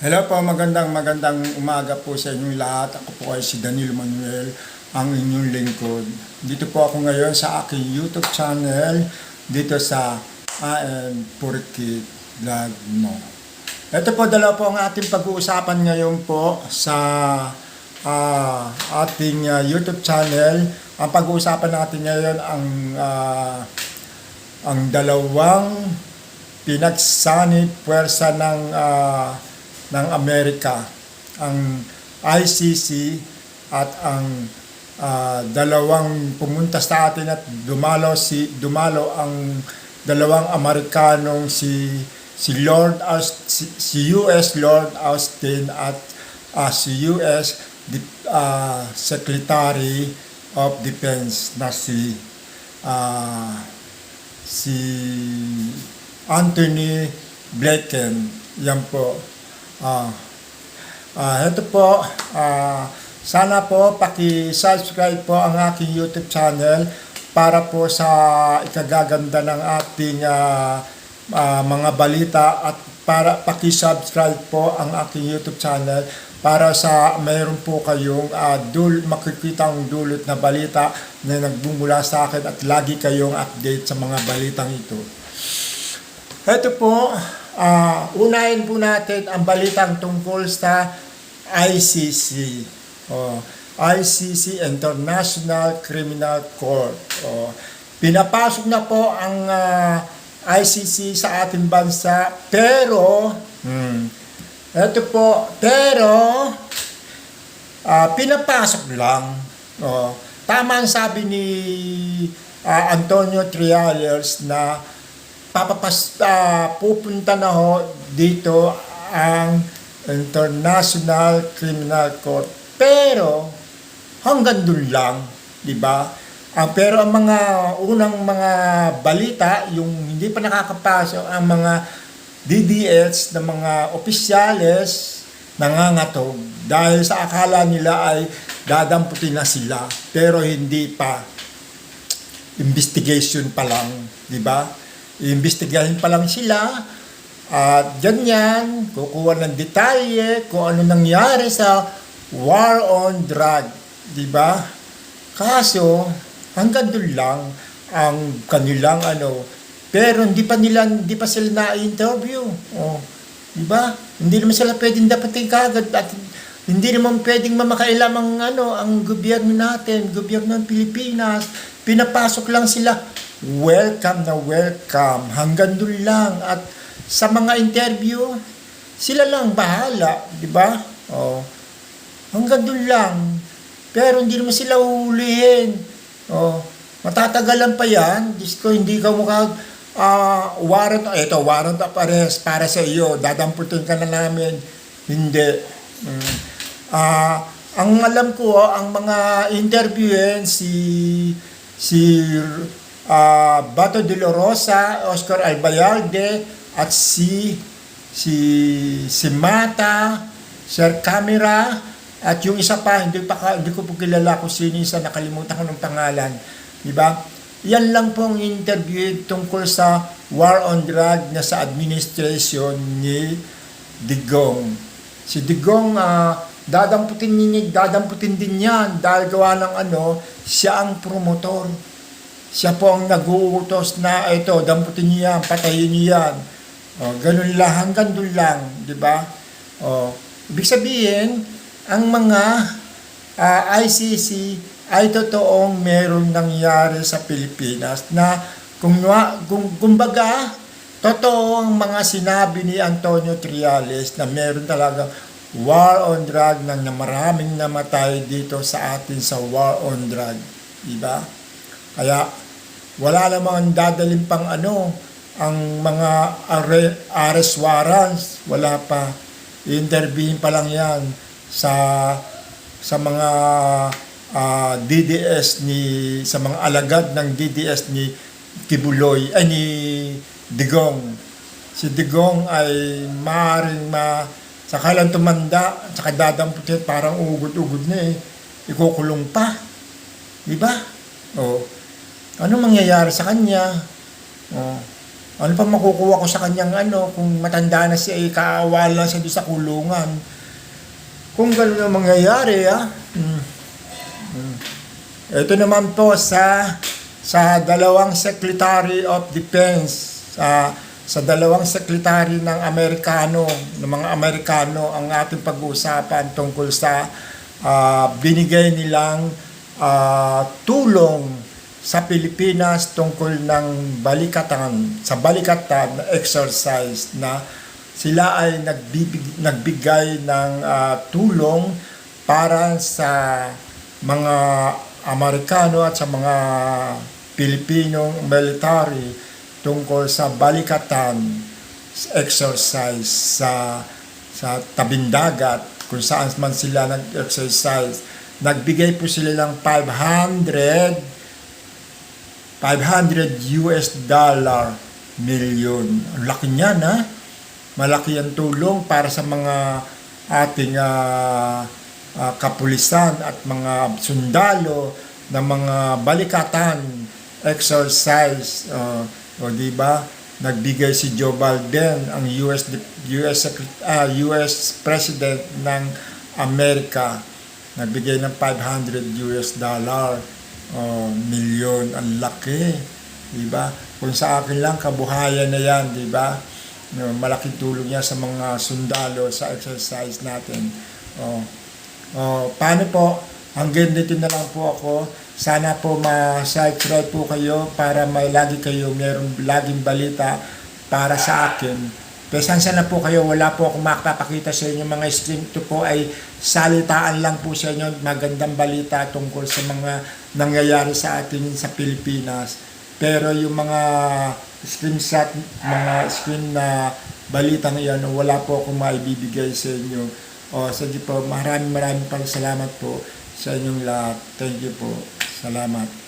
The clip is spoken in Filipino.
Hello po, magandang umaga po sa inyong lahat. Ako po ay si Danilo Manuel, ang inyong lingkod. Dito po ako ngayon sa aking YouTube channel, dito sa AM Purkit Vlog Mo. Ito po, dalawa po ang ating pag-uusapan ngayon po sa ating YouTube channel. Ang pag-uusapan natin ngayon ang dalawang pinagsanib puwersa ng Amerika, ang ICC at ang dalawang pumunta sa atin at dumalo ang dalawang Amerikanong si US Lord Austin at si US Secretary of Defense na si Anthony Blinken. Yan po. Ito po, sana po paki-subscribe po ang aking YouTube channel para po sa ikagaganda ng ating mga balita, at para paki-subscribe po ang aking YouTube channel para sa mayroon po kayong makikitang dulot na balita na nagbumula sa akin at lagi kayong update sa mga balitang ito. Ito po, unahin po natin ang balitang tungkol sa ICC. ICC, International Criminal Court. Pinapasok na po ang ICC sa ating bansa, pero pinapasok lang. Tama ang sabi ni Antonio Triales na pupunta na ho dito ang International Criminal Court. Pero hanggang doon lang, di ba? Pero ang mga unang mga balita, yung hindi pa nakakapasok, ang mga DDS na mga opisyales nangangatog dahil sa akala nila ay dadamputin na sila, pero hindi pa. Investigation pa lang, di ba? Iimbestigahin pa lang sila at ganyan, kukuha ng detalye kung ano nangyari sa war on drug, di ba? Kaso hanggang doon lang ang kanilang pero hindi pa sila na-interview. Di ba? Hindi naman sila pwedeng dapatin kagad at hindi naman pwedeng mamakailam ang gobyerno natin, gobyerno ng Pilipinas. Pinapasok lang sila. Welcome na welcome. Hanggang doon lang. At sa mga interview, sila lang bahala. Di ba? Hanggang doon lang. Pero hindi naman sila uhulihin. Matatagalan pa yan. Diyos ko, hindi ka warrant of arrest para sa iyo. Dadamputin ka na namin. Hindi. Ang alam ko, ang mga interviewin, si Bato de la Rosa, Oscar Albayalde, at si Mata, Sir Camera, at yung isa pa, hindi ko po kilala kung sino isa, nakalimutan ko ng pangalan. Diba? Yan lang pong interview tungkol sa war on drug na sa administration ni Digong. Si Digong, dadamputin din yan dahil gawa ng siya ang promotor. Siya po ang nag-uutos na damputin niyo yan, patayin niyo yan. Ganun lang, hanggang doon lang, di ba? Ibig sabihin, ang mga ICC ay totoong merong nangyari sa Pilipinas na kumbaga, totoo ang mga sinabi ni Antonio Triales na meron talaga war on drug na maraming namatay dito sa atin sa war on drug. Di ba? Kaya, wala namang dadalhin pang ang mga arrest warrants, wala pa. I-interviewin pa lang yan sa mga DDS sa mga alagad ng DDS ni ni Digong. Si Digong ay maaaring saka lang tumanda, saka dadamputin, parang ugod-ugod na ikukulong pa. Di ba? Ano mangyayari sa kanya? Ano pa makukuha ko sa kanyang ano, kung matanda na siya, kaawa lang siya doon sa kulungan. Kung gano'n ang mangyayari, Ito naman po sa dalawang Secretary of Defense, sa dalawang sekretary ng mga Amerikano ang ating pag-uusapan tungkol sa binigay nilang tulong sa Pilipinas tungkol ng balikatan na exercise na sila ay nagbigay ng tulong para sa mga Amerikano at sa mga Pilipinong military tungkol sa balikatan exercise sa tabing dagat kung saan man sila nag-exercise. Nagbigay po sila ng $500 million. Ang laki niyan, ha? Malaki ang tulong para sa mga ating kapulisan at mga sundalo ng mga balikatan exercise. O di ba? Nagbigay si Joe Biden, ang US President ng Amerika. Nagbigay ng $500 milyon. Ang laki, di ba? Kung sa akin lang kabuhayan na yan, di ba? Malaking tulong niya sa mga sundalo sa exercise natin. Paano po? Hanggang dito na lang po ako. Sana po ma-subscribe po kayo para may mayroong laging balita para sa akin. Pesansa na po kayo, wala po akong makapapakita sa inyo mga stream. Ito po ay salitaan lang po sa inyo, magandang balita tungkol sa mga nangyayari sa atin sa Pilipinas. Pero yung mga screenshot, mga screen na balita ngayon, wala po akong maibibigay sa inyo. Sige po, maraming pang salamat po sa inyong lahat. Thank you po. Salamat.